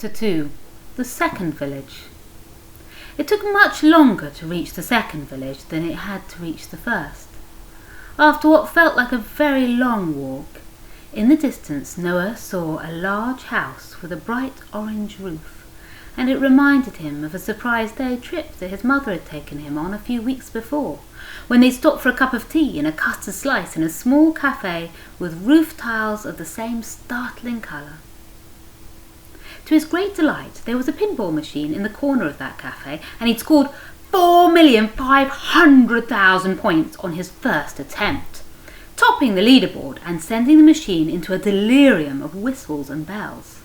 Chapter 2. The Second Village. It took much longer to reach the second village than it had to reach the first. After what felt like a very long walk, in the distance Noah saw a large house with a bright orange roof, and it reminded him of a surprise day trip that his mother had taken him on a few weeks before, when they stopped for a cup of tea and a custard slice in a small cafe with roof tiles of the same startling colour. To his great delight, there was a pinball machine in the corner of that cafe, and he'd scored 4,500,000 points on his first attempt, topping the leaderboard and sending the machine into a delirium of whistles and bells.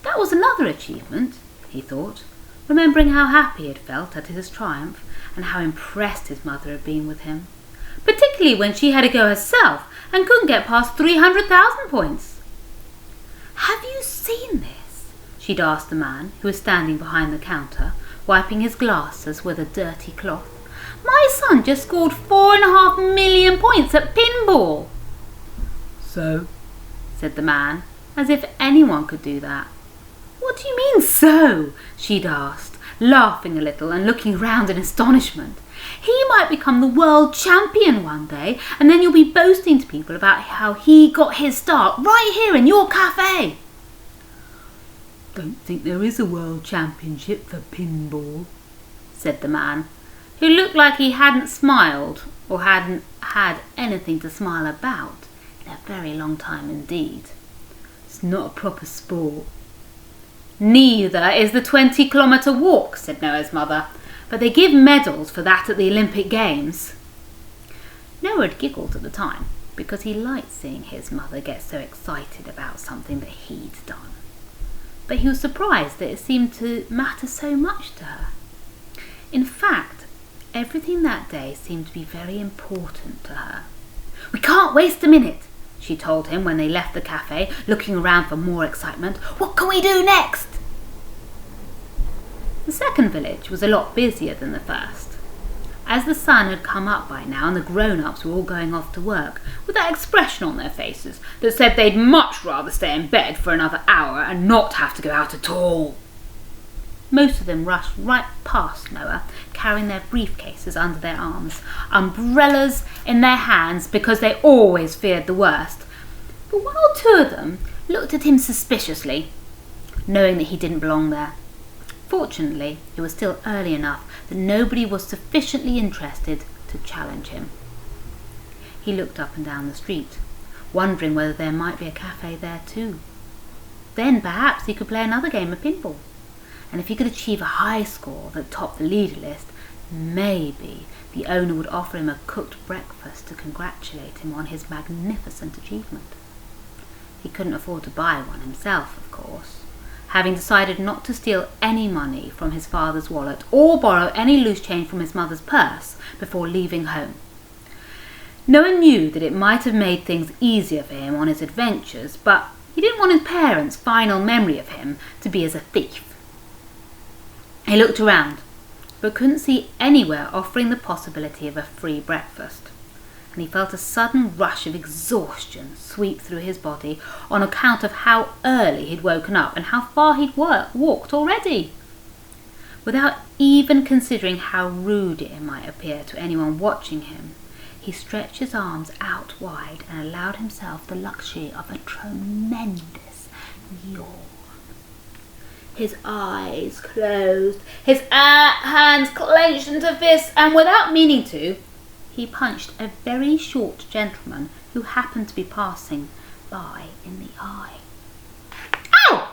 That was another achievement, he thought, remembering how happy he had felt at his triumph and how impressed his mother had been with him, particularly when she had a go herself and couldn't get past 300,000 points. "Have you seen this?" she'd asked the man, who was standing behind the counter, wiping his glasses with a dirty cloth. "My son just scored 4.5 million points at pinball." "So?" said the man, as if anyone could do that. "What do you mean, so?" she'd asked, laughing a little and looking round in astonishment. "He might become the world champion one day, and then you'll be boasting to people about how he got his start right here in your cafe." "Don't think there is a world championship for pinball," said the man, who looked like he hadn't smiled or hadn't had anything to smile about in a very long time indeed. "It's not a proper sport." "Neither is the 20-kilometre walk," said Noah's mother, "but they give medals for that at the Olympic Games." Noah had giggled at the time because he liked seeing his mother get so excited about something that he'd done. But he was surprised that it seemed to matter so much to her. In fact, everything that day seemed to be very important to her. "We can't waste a minute," she told him when they left the cafe, looking around for more excitement. "What can we do next?" The second village was a lot busier than the first. As the sun had come up by now and the grown-ups were all going off to work, with that expression on their faces that said they'd much rather stay in bed for another hour and not have to go out at all. Most of them rushed right past Noah, carrying their briefcases under their arms, umbrellas in their hands because they always feared the worst. But one or two of them looked at him suspiciously, knowing that he didn't belong there. Fortunately, it was still early enough that nobody was sufficiently interested to challenge him. He looked up and down the street, wondering whether there might be a cafe there too. Then perhaps he could play another game of pinball, and if he could achieve a high score that topped the leader list, maybe the owner would offer him a cooked breakfast to congratulate him on his magnificent achievement. He couldn't afford to buy one himself, of course, having decided not to steal any money from his father's wallet or borrow any loose change from his mother's purse before leaving home. Noah knew that it might have made things easier for him on his adventures, but he didn't want his parents' final memory of him to be as a thief. He looked around, but couldn't see anywhere offering the possibility of a free breakfast, and he felt a sudden rush of exhaustion sweep through his body on account of how early he'd woken up and how far he'd walked already. Without even considering how rude it might appear to anyone watching him, he stretched his arms out wide and allowed himself the luxury of a tremendous yawn. His eyes closed, his hands clenched into fists, and without meaning to, he punched a very short gentleman who happened to be passing by in the eye. "Ow!"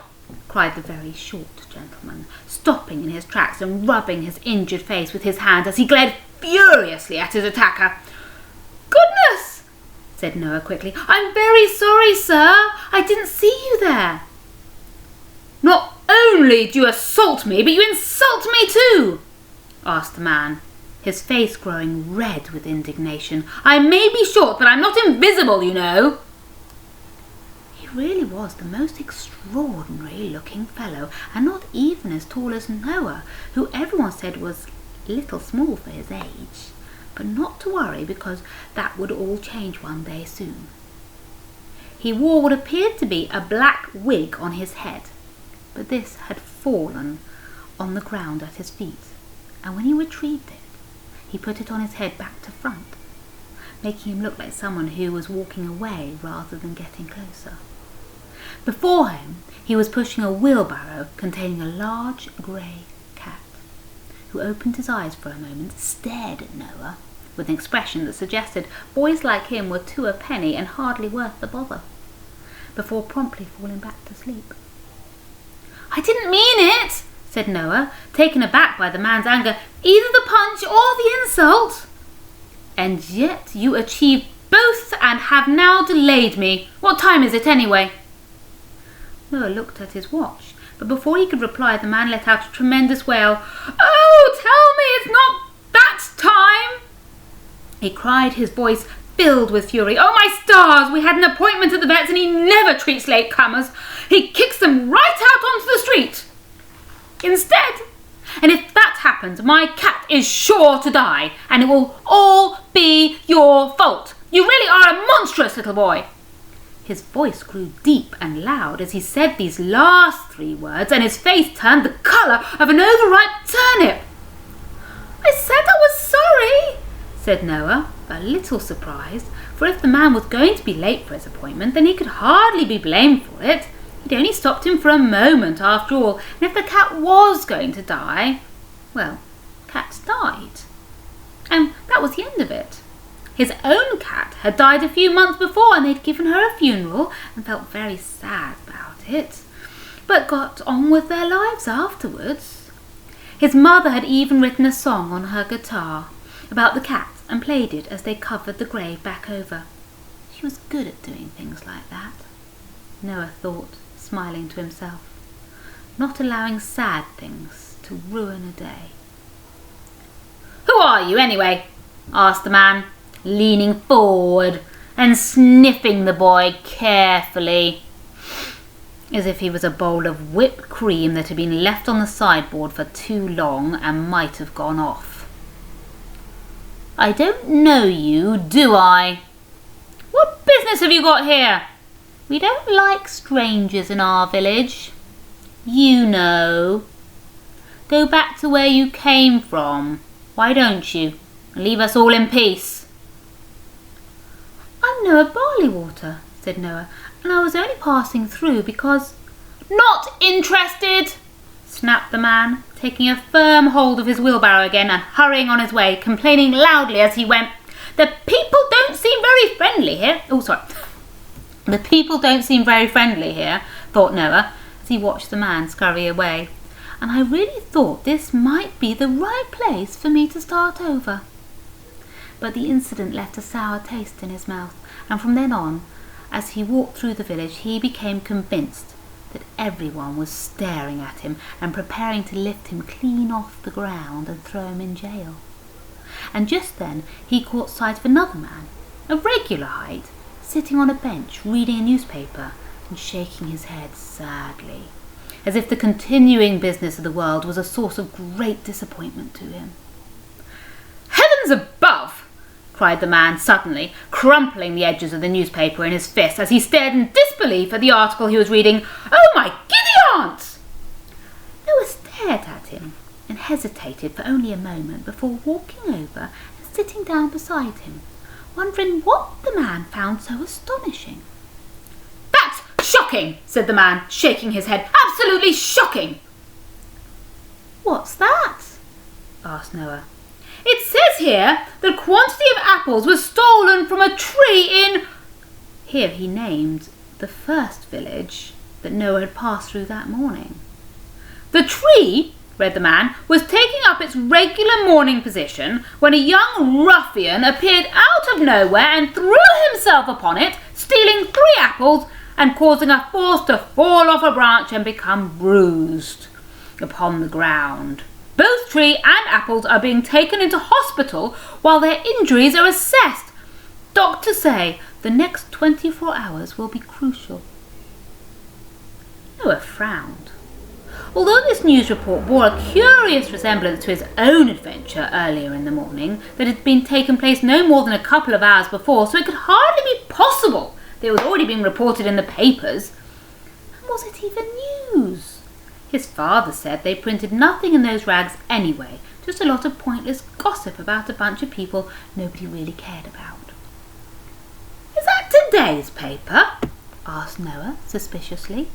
cried the very short gentleman, stopping in his tracks and rubbing his injured face with his hand as he glared furiously at his attacker. "Goodness!" said Noah quickly. "I'm very sorry, sir. I didn't see you there." "Not only do you assault me, but you insult me too," asked the man, his face growing red with indignation. "I may be short, but I'm not invisible, you know." He really was the most extraordinary looking fellow, and not even as tall as Noah, who everyone said was a little small for his age. But not to worry, because that would all change one day soon. He wore what appeared to be a black wig on his head, but this had fallen on the ground at his feet, and when he retrieved it, he put it on his head back to front, making him look like someone who was walking away rather than getting closer. Before him, he was pushing a wheelbarrow containing a large grey cat, who opened his eyes for a moment, stared at Noah with an expression that suggested boys like him were two a penny and hardly worth the bother, before promptly falling back to sleep. "I didn't mean it," said Noah, taken aback by the man's anger, "either the punch or the insult." "And yet you achieved both and have now delayed me. What time is it anyway?" Noah looked at his watch, but before he could reply, the man let out a tremendous wail. "Oh, tell me it's not that time!" he cried, his voice filled with fury. "Oh, my stars! We had an appointment at the vet's and he never treats latecomers. He kicks them right out onto the street instead. And if that happens, my cat is sure to die, and it will all be your fault. You really are a monstrous little boy." His voice grew deep and loud as he said these last three words, and his face turned the colour of an overripe turnip. "I said I was sorry," said Noah, a little surprised, for if the man was going to be late for his appointment, then he could hardly be blamed for it. He'd only stopped him for a moment after all, and if the cat was going to die, well, cats died. And that was the end of it. His own cat had died a few months before, and they'd given her a funeral and felt very sad about it, but got on with their lives afterwards. His mother had even written a song on her guitar about the cat and played it as they covered the grave back over. She was good at doing things like that, Noah thought, smiling to himself, not allowing sad things to ruin a day. "Who are you, anyway?" asked the man, leaning forward and sniffing the boy carefully, as if he was a bowl of whipped cream that had been left on the sideboard for too long and might have gone off. "I don't know you, do I? What business have you got here? We don't like strangers in our village. You know. Go back to where you came from, why don't you, and leave us all in peace." "I'm Noah Barleywater," said Noah, "and I was only passing through because—" "Not interested!" snapped the man, taking a firm hold of his wheelbarrow again and hurrying on his way, complaining loudly as he went. "The people don't seem very friendly here." "The people don't seem very friendly here," thought Noah, as he watched the man scurry away, "and I really thought this might be the right place for me to start over." But the incident left a sour taste in his mouth, and from then on, as he walked through the village, he became convinced that everyone was staring at him and preparing to lift him clean off the ground and throw him in jail. And just then he caught sight of another man, of regular height, sitting on a bench reading a newspaper and shaking his head sadly, as if the continuing business of the world was a source of great disappointment to him. "Heavens above!" cried the man suddenly, crumpling the edges of the newspaper in his fist as he stared in disbelief at the article he was reading. "Oh, my giddy aunt!" Noah stared at him and hesitated for only a moment before walking over and sitting down beside him, wondering what the man found so astonishing. "That's shocking," said the man, shaking his head. "Absolutely shocking." "What's that?" asked Noah. "It says here that a quantity of apples was stolen from a tree in—" Here he named the first village that Noah had passed through that morning. "The tree," read the man, "was taking up its regular morning position when a young ruffian appeared out of nowhere and threw himself upon it, stealing 3 apples and causing a 4th to fall off a branch and become bruised upon the ground. Both tree and apples are being taken into hospital while their injuries are assessed. Doctors say the next 24 hours will be crucial." Noah frowned. Although this news report bore a curious resemblance to his own adventure earlier in the morning, that had been taken place no more than a couple of hours before, so it could hardly be possible that it was already being reported in the papers. And was it even news? His father said they printed nothing in those rags anyway, just a lot of pointless gossip about a bunch of people nobody really cared about. "Is that today's paper?" asked Noah suspiciously.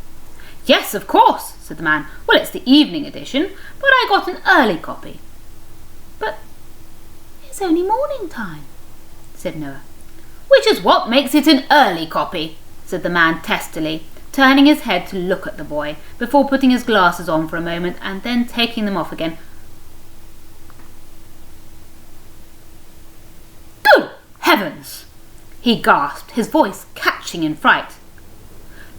"Yes, of course," said the man. "Well, it's the evening edition, but I got an early copy." "But it's only morning time," said Noah. "Which is what makes it an early copy," said the man testily, turning his head to look at the boy before putting his glasses on for a moment and then taking them off again. "Good heavens!" he gasped, his voice catching in fright.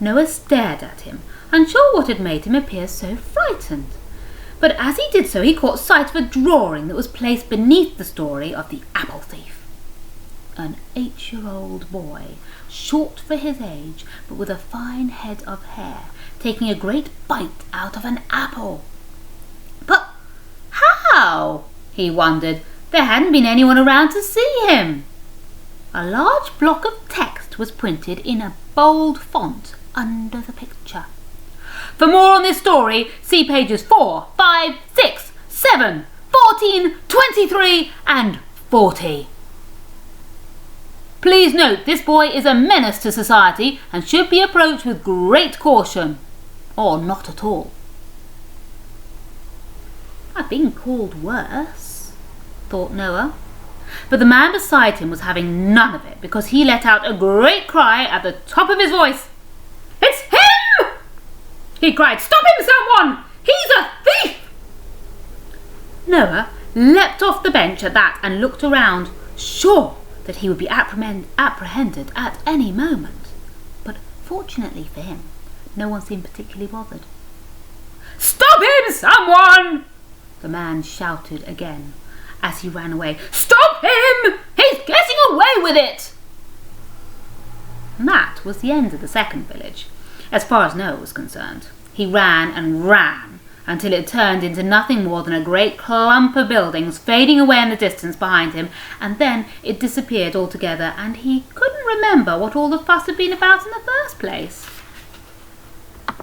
Noah stared at him, unsure what had made him appear so frightened. But as he did so, he caught sight of a drawing that was placed beneath the story of the apple thief. An 8-year-old boy, short for his age, but with a fine head of hair, taking a great bite out of an apple. But how? He wondered. There hadn't been anyone around to see him. A large block of text was printed in a bold font under the picture. For more on this story, see pages 4, 5, 6, 7, 14, 23 and 40. Please note this boy is a menace to society and should be approached with great caution, or not at all. "I've been called worse," thought Noah. But the man beside him was having none of it, because he let out a great cry at the top of his voice. "It's him!" he cried. "Stop him, someone! He's a thief!" Noah leapt off the bench at that and looked around, sure that he would be apprehended at any moment. But fortunately for him, no one seemed particularly bothered. "Stop him, someone!" the man shouted again as he ran away. "Stop him! He's getting away with it!" And that was the end of the second village, as far as Noah was concerned. He ran and ran until it turned into nothing more than a great clump of buildings fading away in the distance behind him, and then it disappeared altogether, and he couldn't remember what all the fuss had been about in the first place.